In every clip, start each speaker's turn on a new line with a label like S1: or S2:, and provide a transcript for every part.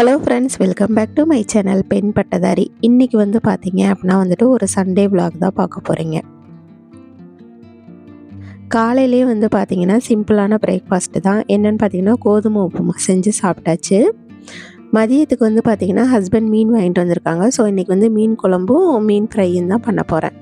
S1: Hello friends, welcome back to my channel பெண் பட்டதாரி. இன்றைக்கி வந்து பார்த்தீங்க அப்படின்னா வந்துட்டு ஒரு சண்டே விலாக் தான் பார்க்க போகிறீங்க. காலையிலேயே வந்து பார்த்தீங்கன்னா சிம்பிளான பிரேக்ஃபாஸ்ட்டு தான். என்னென்னு பார்த்தீங்கன்னா கோதுமை உப்புமா செஞ்சு சாப்பிட்டாச்சு. மதியத்துக்கு வந்து பார்த்தீங்கன்னா ஹஸ்பண்ட் மீன் வாங்கிட்டு வந்திருக்காங்க. ஸோ இன்றைக்கி வந்து மீன் குழம்பும் மீன் ஃப்ரையும் தான் பண்ண போகிறேன்.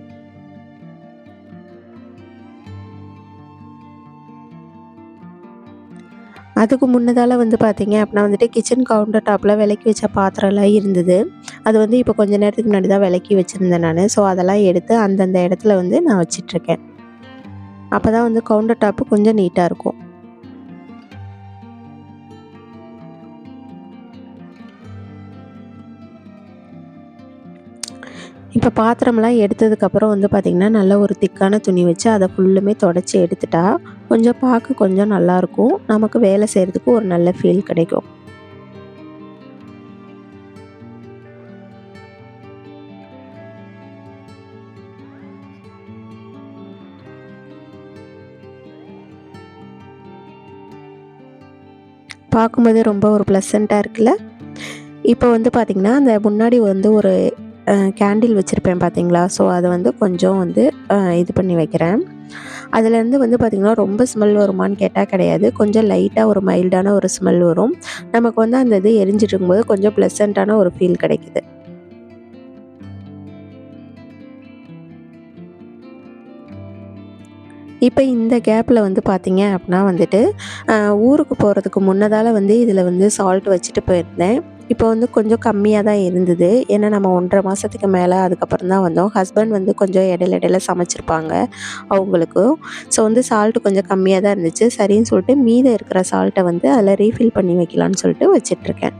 S1: அதுக்கு முன்னதால வந்து பார்த்தீங்க அப்படின்னா வந்துட்டு கிச்சன் கவுண்டர் டாப்பில் விளக்கி வச்ச பாத்திரம்லாம் இருந்தது. அது வந்து இப்போ கொஞ்ச நேரத்துக்கு முன்னாடி தான் விளக்கி வச்சுருந்தேன் நான். ஸோ அதெல்லாம் எடுத்து அந்தந்த இடத்துல வந்து நான் வச்சிட்ருக்கேன். அப்போ தான் வந்து கவுண்டர் டாப்பு கொஞ்சம் நீட்டாக இருக்கும். இப்போ பாத்திரம்லாம் எடுத்ததுக்கப்புறம் வந்து பார்த்திங்கன்னா நல்ல ஒரு திக்கான துணி வச்சு அதை ஃபுல்லுமே தொடச்சி எடுத்துட்டா கொஞ்சம் பார்க்க கொஞ்சம் நல்லாயிருக்கும். நமக்கு வேலை செய்கிறதுக்கு ஒரு நல்ல ஃபீல் கிடைக்கும். பார்க்கும்போதே ரொம்ப ஒரு ப்ளசண்ட்டாக இருக்குல்ல. இப்போ வந்து பார்த்திங்கன்னா அந்த முன்னாடி வந்து ஒரு கேண்டில் வச்சுருப்பேன் பார்த்தீங்களா. ஸோ அதை வந்து கொஞ்சம் வந்து இது பண்ணி வைக்கிறேன். அதுலேருந்து வந்து பார்த்திங்கன்னா ரொம்ப ஸ்மெல் வருமானு கேட்டால் கிடையாது. கொஞ்சம் லைட்டாக ஒரு மைல்டான ஒரு ஸ்மெல் வரும். நமக்கு வந்து அந்த இது எரிஞ்சிட்டு இருக்கும்போது கொஞ்சம் ப்ளசண்ட்டான ஒரு ஃபீல் கிடைக்குது. இப்போ இந்த கேப்பில் வந்து பார்த்தீங்க அப்படின்னா வந்துட்டு ஊருக்கு போகிறதுக்கு முன்னதால் வந்து இதில் வந்து சால்ட் வச்சுட்டு போயிருந்தேன். இப்போ வந்து கொஞ்சம் கம்மியாக தான் இருந்தது. ஏன்னா நம்ம 1.5 மாதத்துக்கு மேலே அதுக்கப்புறம் தான் வந்தோம். ஹஸ்பண்ட் வந்து கொஞ்சம் இடையில சமைச்சிருப்பாங்க அவங்களுக்கும். ஸோ வந்து சால்ட்டு கொஞ்சம் கம்மியாக தான் இருந்துச்சு. சரின்னு சொல்லிட்டு மீதம் இருக்கிற சால்ட்டை வந்து அதில் ரீஃபில் பண்ணி வைக்கலான்னு சொல்லிட்டு வச்சிட்ருக்கேன்.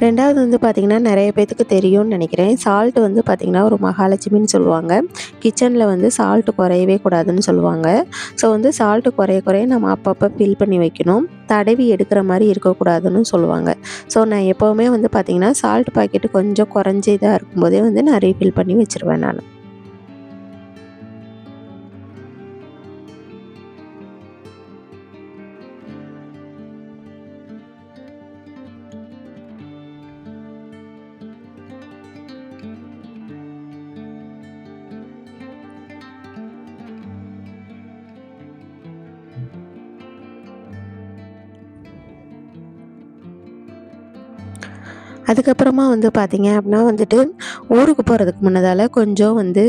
S1: 2வது வந்து பார்த்திங்கன்னா நிறைய பேத்துக்கு தெரியும்னு நினைக்கிறேன். சால்ட் வந்து பார்த்திங்கன்னா ஒரு மகாலட்சுமின்னு சொல்லுவாங்க. கிச்சனில் வந்து சால்ட்டு குறையவே கூடாதுன்னு சொல்லுவாங்க. ஸோ வந்து சால்ட்டு குறைய நம்ம அப்பப்போ ஃபில் பண்ணி வைக்கணும். தடவி எடுக்கிற மாதிரி இருக்கக்கூடாதுன்னு சொல்லுவாங்க. ஸோ நான் எப்போவுமே வந்து பார்த்திங்கன்னா சால்ட் பாக்கெட்டு கொஞ்சம் குறைஞ்சி இதாக இருக்கும்போதே வந்து நான் ரீஃபில் பண்ணி வச்சுருவேன் நான். அதுக்கப்புறமா வந்து பார்த்திங்க அப்படின்னா வந்துட்டு ஊருக்கு போகிறதுக்கு முன்னதால் கொஞ்சம் வந்து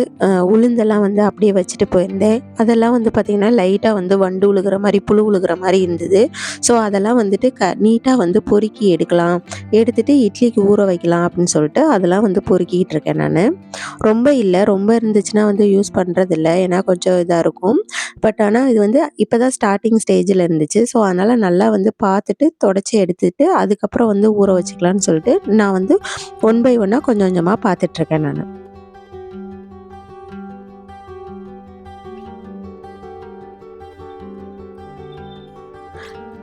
S1: உளுந்தெல்லாம் வந்து அப்படியே வச்சுட்டு போயிருந்தேன். அதெல்லாம் வந்து பார்த்திங்கன்னா லைட்டாக வந்து வண்டு விழுகிற மாதிரி புழு விழுகிற மாதிரி இருந்தது. ஸோ அதெல்லாம் வந்துட்டு நீட்டாக வந்து பொறுக்கி எடுக்கலாம். எடுத்துகிட்டு இட்லிக்கு ஊற வைக்கலாம் அப்படின்னு சொல்லிட்டு அதெல்லாம் வந்து பொறுக்கிக்கிட்டு இருக்கேன் நான். ரொம்ப இல்லை, ரொம்ப இருந்துச்சுன்னா வந்து யூஸ் பண்ணுறதில்ல. ஏன்னா கொஞ்சம் இதாக இருக்கும். பட் ஆனால் இது வந்து இப்போ தான் ஸ்டார்டிங் ஸ்டேஜில் இருந்துச்சு. ஸோ அதனால் நல்லா வந்து பார்த்துட்டு தொடச்சி எடுத்துட்டு அதுக்கப்புறம் வந்து ஊற வச்சுக்கலான்னு சொல்லிட்டு நான் வந்து ஒன் பை ஒன்னாக கொஞ்சம் கொஞ்சமாக பார்த்துட்ருக்கேன் நான்.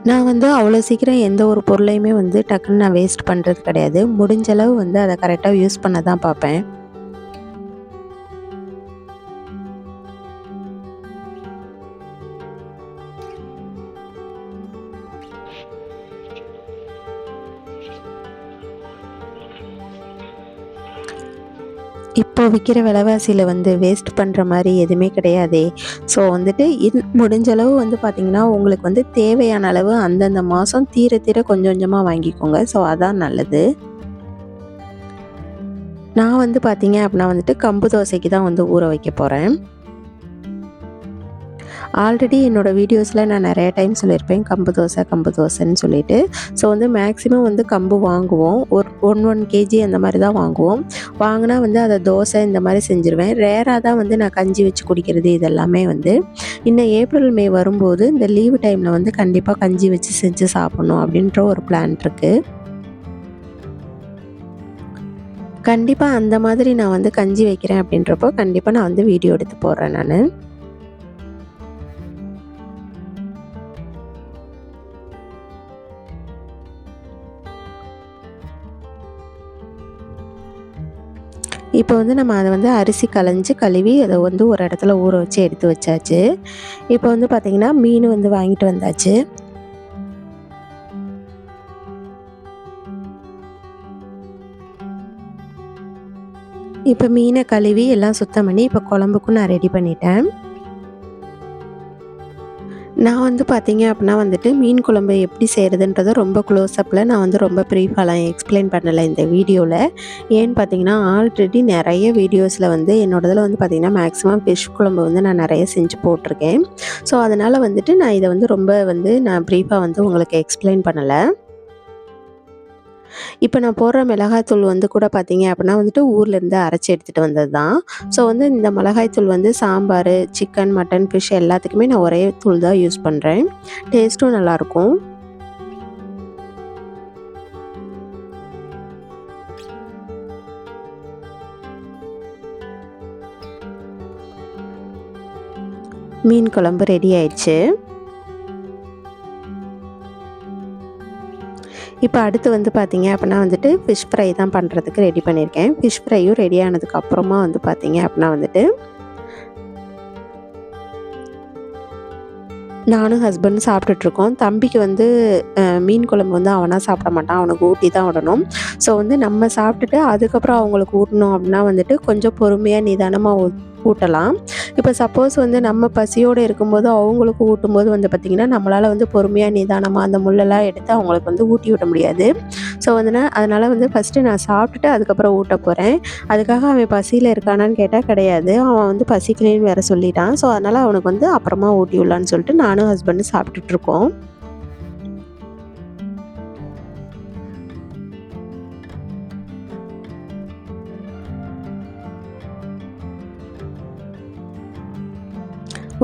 S1: நான் வந்து அவ்வளோ சீக்கிரம் எந்த ஒரு பொருளையுமே வந்து டக்குன்னு நான் வேஸ்ட் பண்ணுறது கிடையாது. முடிஞ்ச அளவு வந்து அதை கரெக்டாக யூஸ் பண்ண தான் பார்ப்பேன். இப்போ விற்கிற விலைவாசியில் வந்து வேஸ்ட் பண்ணுற மாதிரி எதுவுமே கிடையாதே. ஸோ வந்துட்டு முடிஞ்ச அளவு வந்து பார்த்திங்கன்னா உங்களுக்கு வந்து தேவையான அளவு அந்தந்த மாதம் தீர தீர கொஞ்சம் கொஞ்சமாக வாங்கிக்கோங்க. ஸோ அதான் நல்லது. நான் வந்து பார்த்திங்க அப்படின்னா வந்துட்டு கம்பு தோசைக்கு தான் வந்து ஊற வைக்க போகிறேன். ஆல்ரெடி என்னோடய வீடியோஸில் நான் நிறைய டைம் சொல்லியிருப்பேன் கம்பு தோசைன்னு சொல்லிட்டு. ஸோ வந்து மேக்ஸிமம் வந்து கம்பு வாங்குவோம். ஒரு 1 கேஜி அந்த மாதிரி தான் வாங்குவோம். வாங்கினா வந்து அதை தோசை இந்த மாதிரி செஞ்சுருவேன். ரேராக தான் வந்து நான் கஞ்சி வச்சு குடிக்கிறது இதெல்லாமே வந்து. இன்னும் ஏப்ரல் மே வரும்போது இந்த லீவு டைமில் வந்து கண்டிப்பாக கஞ்சி வச்சு செஞ்சு சாப்பிட்ணும் அப்படின்ற ஒரு பிளான் இருக்குது. கண்டிப்பாக அந்த மாதிரி நான் வந்து கஞ்சி வைக்கிறேன் அப்படின்றப்போ கண்டிப்பாக நான் வந்து வீடியோ எடுத்து போடுறேன் நான். இப்போ வந்து நம்ம அதை வந்து அரிசி களைஞ்சு கழுவி அதை வந்து ஒரு இடத்துல ஊற வச்சு எடுத்து வச்சாச்சு. இப்போ வந்து பார்த்திங்கன்னா மீன் வந்து வாங்கிட்டு வந்தாச்சு. இப்போ மீனை கழுவி எல்லாம் சுத்தம் பண்ணி இப்போ குழம்புக்கும் நான் ரெடி பண்ணிட்டேன். நான் வந்து பார்த்தீங்க அப்படின்னா வந்துட்டு மீன் குழம்பு எப்படி செய்கிறதுன்றத ரொம்ப க்ளோஸ்அப்பில் நான் வந்து ரொம்ப ப்ரீஃபாலாம் எக்ஸ்பிளைன் பண்ணலை இந்த வீடியோவில். ஏன்னு பார்த்தீங்கன்னா ஆல்ரெடி நிறைய வீடியோஸில் வந்து என்னோடதில் வந்து பார்த்திங்கன்னா மேக்ஸிமம் ஃபிஷ் குழம்பு வந்து நான் நிறைய செஞ்சு போட்டிருக்கேன். ஸோ அதனால் வந்துட்டு நான் இதை வந்து ரொம்ப வந்து நான் ப்ரீஃபாக வந்து உங்களுக்கு எக்ஸ்பிளைன் பண்ணலை. இப்போ நான் போடுற மிளகாய்த்தூள் வந்து கூட பார்த்தீங்க அப்படின்னா வந்துட்டு ஊர்லேருந்து அரைச்சி எடுத்துகிட்டு வந்தது தான். ஸோ வந்து இந்த மிளகாய்த்தூள் வந்து சாம்பார், சிக்கன், மட்டன், ஃபிஷ் எல்லாத்துக்குமே நான் ஒரே தூள் தான் யூஸ் பண்ணுறேன். டேஸ்ட்டும் நல்லாயிருக்கும். மீன் குழம்பு ரெடி ஆயிடுச்சு. இப்போ அடுத்து வந்து பார்த்தீங்க அப்படின்னா வந்துட்டு ஃபிஷ் ஃப்ரை தான் பண்ணுறதுக்கு ரெடி பண்ணியிருக்கேன். ஃபிஷ் ஃப்ரையும் ரெடி ஆனதுக்கு அப்புறமா வந்து பார்த்தீங்க அப்படின்னா வந்துட்டு நானும் ஹஸ்பண்டும் சாப்பிட்டுட்ருக்கோம். தம்பிக்கு வந்து மீன் குழம்பு வந்து அவனாக சாப்பிட மாட்டான். அவனுக்கு ஊட்டி தான் விடணும். ஸோ வந்து நம்ம சாப்பிட்டுட்டு அதுக்கப்புறம் அவங்களுக்கு ஊட்டணும் அப்படின்னா வந்துட்டு கொஞ்சம் பொறுமையாக நிதானமாக ஊட்டலாம். இப்போ சப்போஸ் வந்து நம்ம பசியோடு இருக்கும்போது அவங்களுக்கு ஊட்டும்போது வந்து பார்த்திங்கன்னா நம்மளால் வந்து பொறுமையாக நிதானமாக அந்த முள்ளெல்லாம் எடுத்து அவங்களுக்கு வந்து ஊட்டி விட முடியாது. ஸோ வந்து அதனால் வந்து ஃபஸ்ட்டு நான் சாப்பிட்டுட்டு அதுக்கப்புறம் ஊட்ட போகிறேன். அதுக்காக அவன் பசியில் இருக்கானான்னு கேட்டால் கிடையாது. அவன் வந்து பசிக்கலைன்னு வேறு சொல்லிட்டான். ஸோ அதனால் அவனுக்கு வந்து அப்புறமா ஊட்டி விடலான்னு சொல்லிட்டு நானும் ஹஸ்பண்டும் சாப்பிட்டுட்ருக்கோம்.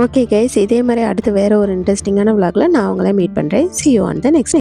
S1: ஓகே கைஸ், இதே மாதிரி அடுத்து வேறு ஒரு இன்ட்ரெஸ்டிங்கான விலாகில் நான் உங்களை மீட் பண்ணுறேன். See you on the next.